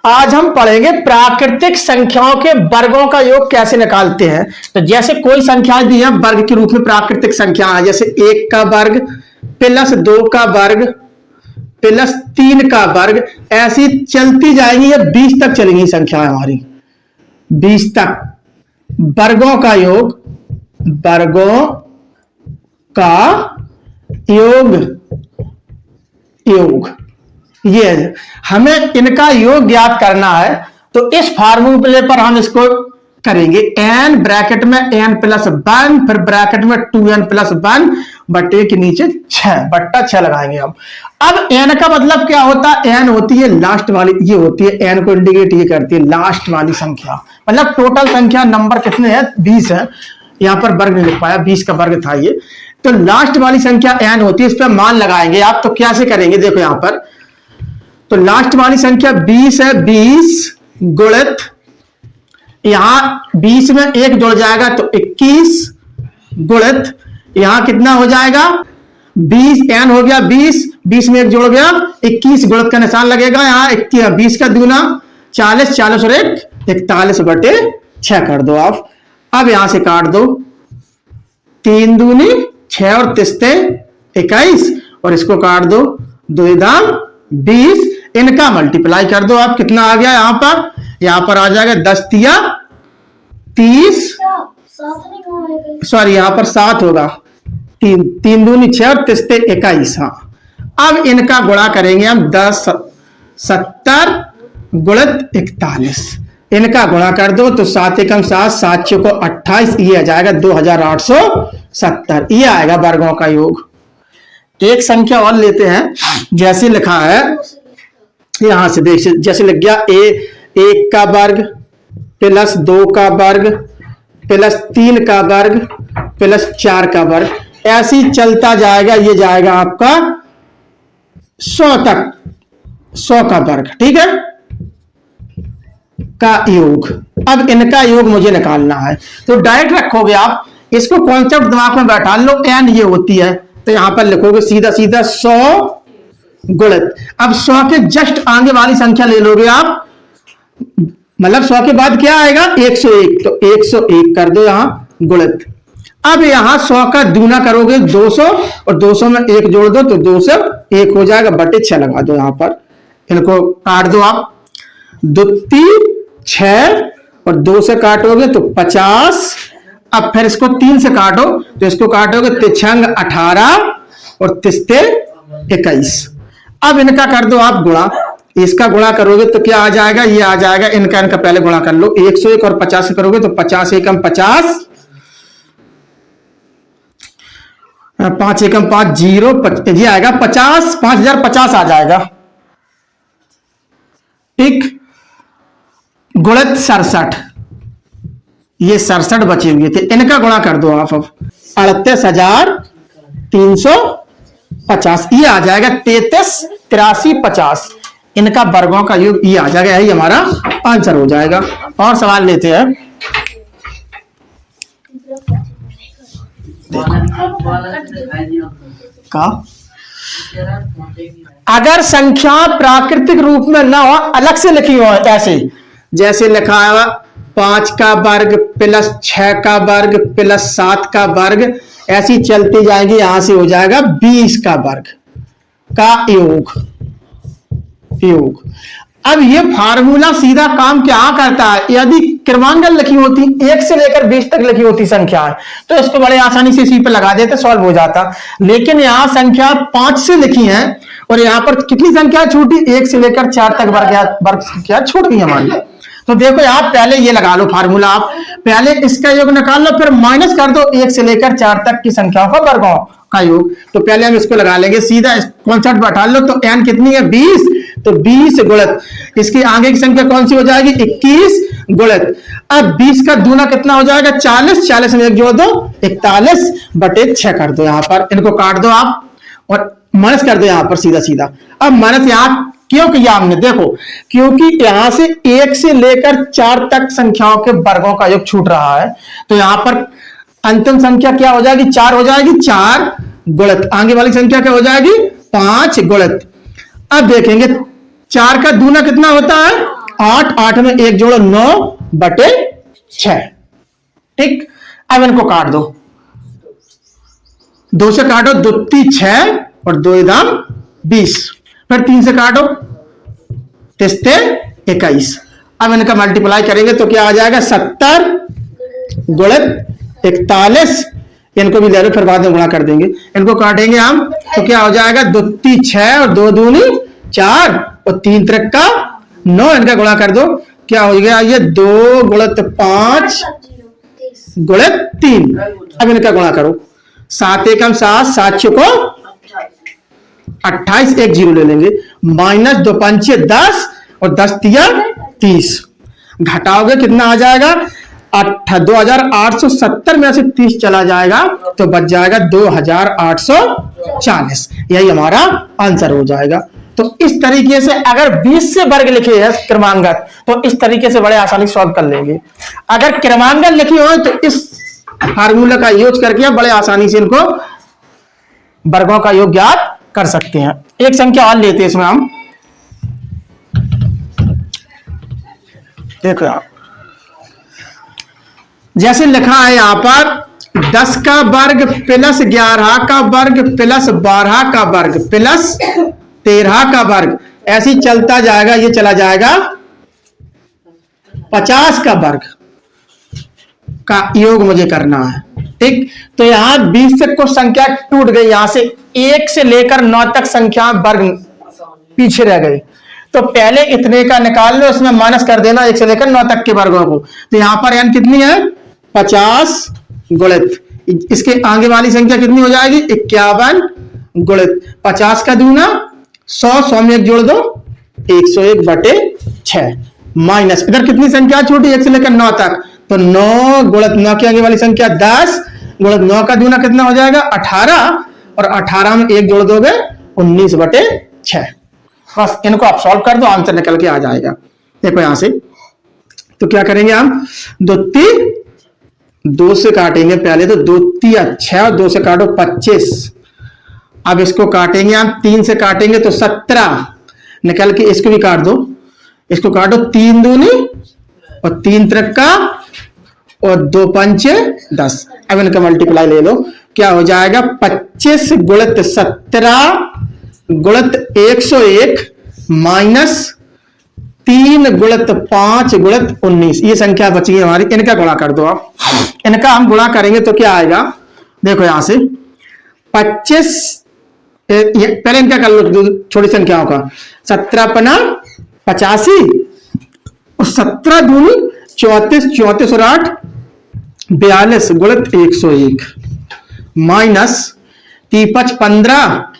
आज हम पढ़ेंगे प्राकृतिक संख्याओं के वर्गों का योग कैसे निकालते हैं। तो जैसे कोई संख्याएं दी है वर्ग के रूप में, प्राकृतिक संख्या है, जैसे 1 का वर्ग प्लस 2 का वर्ग प्लस 3 का वर्ग, ऐसी चलती जाएंगी, ये 20 तक चलेंगी संख्या हमारी, 20 तक। वर्गों का योग, वर्गों का योग, योग ये है। हमें इनका योग ज्ञात करना है, तो इस फार्मूले पर हम इसको करेंगे। n ब्रैकेट में n प्लस 1, फिर ब्रैकेट में 2n प्लस 1 बट्टे के नीचे 6 बट्टा 6 लगाएंगे हम। अब n का मतलब क्या होता है? n होती है लास्ट वाली, ये होती है n को इंडिकेट ये करती है लास्ट वाली संख्या, मतलब टोटल संख्या नंबर कितने हैं? 20 है। यहां पर वर्ग नहीं लिख पाया, 20 का वर्ग था ये, तो लास्ट वाली संख्या n होती है, इस पर मान लगाएंगे आप। तो कैसे करेंगे? देखो यहां पर, तो लास्ट वाली संख्या 20 है, 20 गुणित, यहां 20 में 1 जुड़ जाएगा तो 21 गुणित, यहां कितना हो जाएगा? 20 n हो गया 20, 20 में 1 जुड़ गया 21, गुणित का निशान लगेगा यहां। 20 का दूना 40, 40 और 1 41 बटे 6 कर दो आप। अब यहां से काट दो, 3 दूनी 6 और 3 21, और इसको काट दो, 2 दाम 20, इनका मल्टीप्लाई कर दो आप। कितना आ गया यहां पर? यहां पर आ जाएगा 10 तिया 30, सॉरी यहां पर 7 होगा, 3 दूनी 6 और 3 21। हाँ, अब इनका गुणा करेंगे हम, 10 70 गुणित 41, इनका गुणा कर दो तो 7 एकम 7, 7 चौको 28, ये आ जाएगा 2870, ये आएगा वर्गों का योग। एक संख्या और लेते हैं, जैसे लिखा है यहां से देख, जैसे लिख गया 1 का वर्ग प्लस 2 का वर्ग प्लस 3 का वर्ग प्लस 4 का वर्ग, ऐसी चलता जाएगा, ये जाएगा आपका 100 तक, 100 का वर्ग, ठीक है, का योग। अब इनका योग मुझे निकालना है, तो डायरेक्ट रखोगे आप, इसको कॉन्सेप्ट दिमाग में बैठा लो, n ये होती है, तो यहां पर लिखोगे सीधा सीधा 100 गुणित, अब 100 के जस्ट आगे वाली संख्या ले लोगे आप, मतलब 100 के बाद क्या आएगा? 101, तो 101 कर दो यहां गुणित। अब यहां 100 का दूना करोगे 200, और 200 में 1 जोड़ दो तो 201 हो जाएगा, बटे 6 लगा दो यहां पर, इनको काट दो आप, 2 6 और 2 से काटोगे तो 50। अब फिर इसको 3 से काटो, तो इसको काटोगे 3 18 और 3 21। अब इनका कर दो आप गुणा, इसका गुणा करोगे तो क्या आ जाएगा? ये आ जाएगा, इनका पहले गुणा कर लो, 101 और 50 से करोगे तो 50 एकम 50, 5 एकम 5 0, ये आएगा 50, 5050 आ जाएगा, ठीक, गुणित 67, ये 67 बचे हुए थे, इनका गुणा कर दो आप। अब 38,350, ये आ जाएगा 33 83 50, इनका वर्गों का योग ये आ जाएगा, यही हमारा आंसर हो जाएगा। और सवाल लेते हैं, का अगर संख्या प्राकृतिक रूप में ना हो, अलग से लिखी हो, ऐसे जैसे लिखा है 5 का वर्ग प्लस 6 का वर्ग प्लस 7 का वर्ग, ऐसी चलती जाएगी, यहां से हो जाएगा 20 का वर्ग का योग। अब ये फार्मूला सीधा काम क्या करता है? यदि क्रमांकन लिखी होती 1 से लेकर 20 तक लिखी होती संख्याएं, तो इसको बड़े आसानी से इसी पे लगा देते, सॉल्व हो जाता। लेकिन यहां संख्या 5 से लिखी है, और यहां पर कितनी संख्या छूटी? 1 से लेकर 4 तक वर्ग संख्या छूट गई हमारी। तो देखो आप पहले ये लगा लो फार्मूला, आप पहले इसका योग निकाल लो, फिर माइनस कर दो 1 से लेकर 4 तक की संख्याओं का वर्गों का योग। तो पहले हम इसको लगा लेंगे, सीधा कॉन्सेप्ट बैठा लो, तो n कितनी है? 20, तो 20 गुणित, इसकी आगे की संख्या कौन सी हो जाएगी? 21 गुणित, अब 20 का दूना कितना हो जाएगा? 40, 40 में 1 जोड़ दो 41 बटे 6 कर दो यहां पर, इनको काट दो आप और माइनस कर दो यहां पर सीधा सीधा। अब माइनस यहां क्यों किया हमने? देखो, क्योंकि यहां से 1 से लेकर 4 तक संख्याओं के वर्गों का योग छूट रहा है, तो यहां पर अंतिम संख्या क्या हो जाएगी? 4 हो जाएगी, 4 गुणित, आगे वाली संख्या क्या हो जाएगी? 5 गुणित। अब देखेंगे 4 का दूना कितना होता है? 8, 8 में 1 जोड़ो 9/6। ठीक, अब इनको काट दो, 2 से काटो, 2 × 6 और 2 दाम 20, फिर 3 से काटो, 3 21। अब इनका मल्टीप्लाई करेंगे तो क्या आ जाएगा, 70 × 41। इनको भी ले लो, फिर बाद में गुणा कर देंगे। इनको काटेंगे हम तो क्या हो जाएगा, 2 × 6 और 2 दूनी 4 और 3 × 9। इनका गुणा कर दो, क्या हो गया ये 2 × 5 × 3। अब इनका गुणा करो, 7 × 1 7, 7 × 6 28, 1 0 ले लेंगे, -2 × 5 10 और 10 × 30। घटाओगे कितना आ जाएगा, 2870 में से 30 चला जाएगा तो बच जाएगा 2840। यही हमारा आंसर हो जाएगा। तो इस तरीके से अगर 20 से वर्ग लिखे हैं क्रमांगत, तो इस तरीके से बड़े आसानी से सॉल्व कर लेंगे। अगर क्रमांकन लिखे हो तो इस फार्मूला का यूज करके बड़े आसानी से इनको वर्गों का योग ज्ञात कर सकते हैं। एक संख्या और लेते हैं इसमें हम, देखो आप जैसे लिखा है यहां पर 10 का वर्ग प्लस 11 का वर्ग प्लस 12 का वर्ग प्लस 13 का वर्ग, ऐसे चलता जाएगा, ये चला जाएगा 50 का वर्ग का योग मुझे करना है। ठीक, तो यहां 20 से कुछ संख्या टूट गई, यहां से 1 से लेकर 9 तक संख्या वर्ग पीछे रह गई, तो पहले इतने का निकाल लो, इसमें माइनस कर देना 1 से लेकर 9 तक के वर्गों को। तो यहां पर n कितनी है, 50 गुणित इसके आगे वाली संख्या कितनी हो जाएगी, 51 गुणित 50 का दूना 100, 100 में 1 जोड़ दो 101/6 माइनस इधर कितनी संख्या छोटी, 1 से लेकर 9 तक, तो 9 गुणित 9 के आगे वाली संख्या 10 गुणित 9 का दूना कितना हो जाएगा 18 और 18 में 1 जोड़ दोगे 19/6। बस इनको आप सॉल्व कर दो, आंसर निकल के आ जाएगा। देखो यहां से तो क्या करेंगे हम, 2 से काटेंगे पहले, तो 2 × 6 और 2 से काटो 25। अब इसको काटेंगे हम, 3 से काटेंगे तो 17 निकल के, इसको भी काट दो, इसको काटो 3 दूनी और 3 × और 2 × 5 10। अब इनका मल्टीप्लाई ले लो, क्या हो जाएगा 25 गुणित 17 गुणित 101 माइनस 3 गुणित 5 गुणित 19। ये संख्या बची है हमारी, इनका गुणा कर दो आप। इनका हम गुणा करेंगे तो क्या आएगा, देखो यहां से 25, पहले इनका कर लो छोटी संख्याओं का, 17 × 85 और 17 दूनी 34, 34 और 8 42 गुणित 101 माइनस 35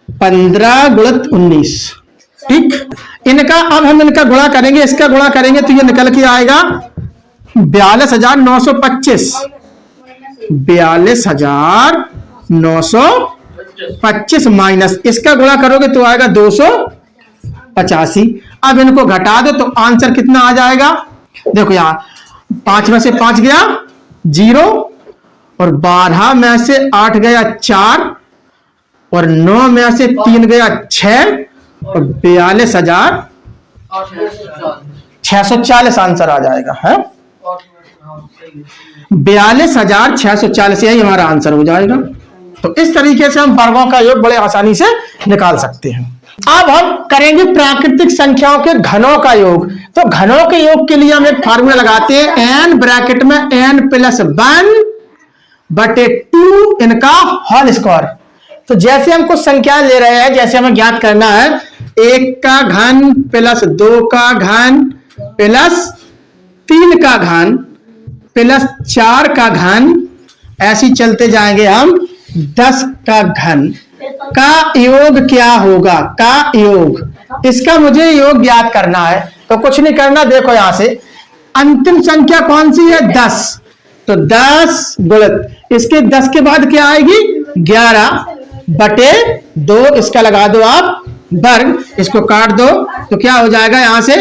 15 गुणित 19। ठीक, इनका अब हम इनका गुणा करेंगे, इसका गुणा करेंगे तो ये निकल के आएगा 42,925 42,925 माइनस इसका गुणा करोगे तो आएगा 285। अब इनको घटा दो तो आंसर कितना आ जाएगा, देखो यहां 5 में से 5 गया 0 और 12 में से 8 गया 4 और 9 में से 3 गया 6 और 42,640 आंसर आ जाएगा है, 42,640 यही हमारा आंसर हो जाएगा। तो इस तरीके से हम वर्गों का योग बड़े आसानी से निकाल सकते हैं। अब हम करेंगे प्राकृतिक संख्याओं के घनों का योग। तो घनों के योग के लिए हम एक फार्मूला लगाते हैं, n ब्रैकेट में n + 1/2 इनका होल स्क्वायर। तो जैसे हम कुछ संख्या ले रहे हैं, जैसे हमें ज्ञात करना है 1 का घन प्लस 2 का घन प्लस 3 का घन प्लस 4 का घन, ऐसे चलते जाएंगे हम 10 का घन का योग क्या होगा, का योग, इसका मुझे योग ज्ञात करना है। तो कुछ नहीं करना, देखो यहां से अंतिम संख्या कौन सी है 10, तो 10 गुणित इसके 10 के बाद क्या आएगी 11/2, इसका लगा दो आप वर्ग, इसको काट दो तो क्या हो जाएगा यहां से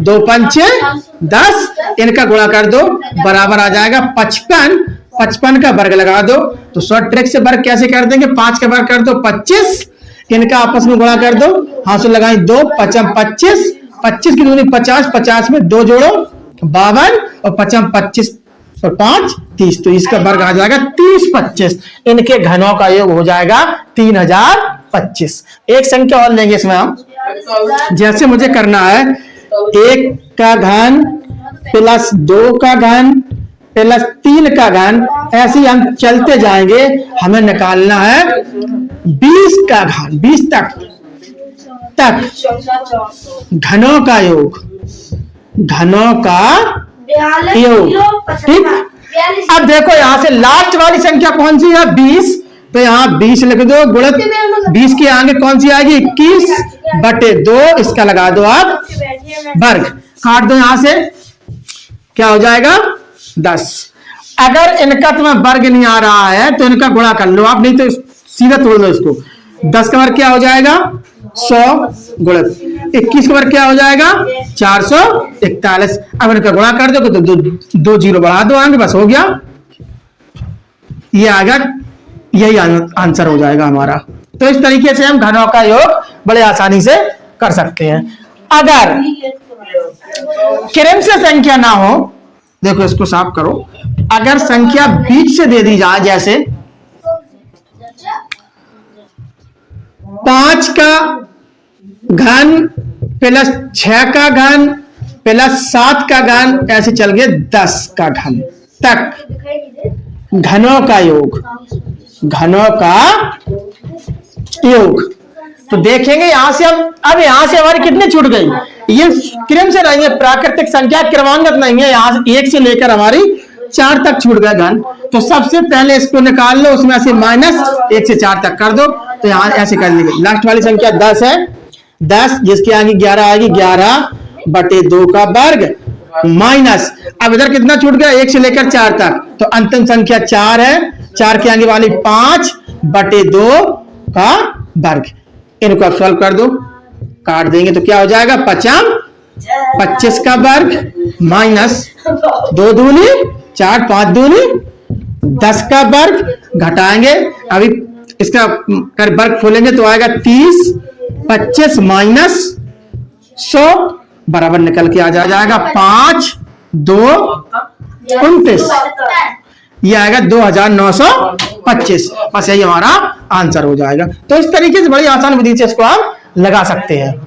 2 × 5 10, इनका गुणा कर दो बराबर आ जाएगा 55, 55 का वर्ग लगा दो। तो शॉर्ट ट्रिक से वर्ग कैसे कर देंगे, 5 का वर्ग कर दो 25, इनका आपस में गुणा कर दो, हाथ से लगाई 2 × 5 = 25 25 की दूनी 50, 50 में 2 जोड़ो 52 और 50 25 और 5 30, तो इसका वर्ग आ जाएगा 30 25। इनके घनों का योग हो जाएगा 3025। एक संख्या और लेंगे इसमें हम, जैसे मुझे करना है 1 का घन प्लस 2 का घन प्लस 3 का घन, ऐसे ही हम चलते जाएंगे। हमें निकालना है 20 का घन, 20 तक घनों का योग, घनों का योग। ठीक, अब देखो यहां से लास्ट वाली संख्या कौन सी है 20, तो यहाँ 20 लिख दो, गुणित 20 के आगे कौन सी आएगी 21 बटे 2, इसका लगा दो आप वर्ग, काट दो यहां से, क्या हो जाएगा 10। अगर इनका तुम्हें वर्ग नहीं आ रहा है तो इनका गुणा कर लो आप, नहीं तो सीधा तोड़ लो इसको। 10 का वर्ग क्या हो जाएगा 100 गुणित 21 का वर्ग क्या हो जाएगा 441। अब इनका गुणा कर दो तो 2 जीरो बढ़ा दो आगे, बस हो गया, ये आएगा, यही आंसर हो जाएगा हमारा। तो इस तरीके से हम घनों का योग बड़े आसानी से कर सकते हैं। अगर क्रम से संख्या ना हो, देखो इसको साफ करो, अगर संख्या बीच से दे दी जाए, जैसे 5 का घन प्लस 6 का घन प्लस 7 का घन, ऐसे चल गए 10 का घन तक घनों का योग, घनों का योग। तो देखेंगे यहां से हम, अब यहां से हमारी कितनी छूट गई, ये क्रम से नहीं है, प्राकृतिक संख्या क्रमांगत नहीं है, यहां से 1 से लेकर हमारी 4 तक छूट गए घन। तो सबसे पहले इसको निकाल लो, उसमें से माइनस 1 से 4 तक कर दो, तो यहां ऐसे कर लेंगे। लास्ट वाली संख्या 10 है, 10 जिसके आगे 11 आएगी, 11 बटे 2 का वर्ग माइनस, अब इधर कितना छूट गया 1 से लेकर 4 तक, तो अंतिम संख्या 4 है, 4 के आगे वाली 5 बटे 2 का वर्ग। इनको आप सॉल्व कर दो, काट देंगे तो क्या हो जाएगा 25 का वर्ग माइनस 2 दूनी 4, 5 दूनी 10 का वर्ग, घटाएंगे अभी इसका कर वर्ग खोलेंगे तो आएगा 30, 25 माइनस 100 बराबर निकल के आ जाएगा 5, 2, 29, ये आएगा 2925। बस यही हमारा आंसर हो जाएगा। तो इस तरीके से बड़ी आसान विधि से इसको आप लगा सकते हैं।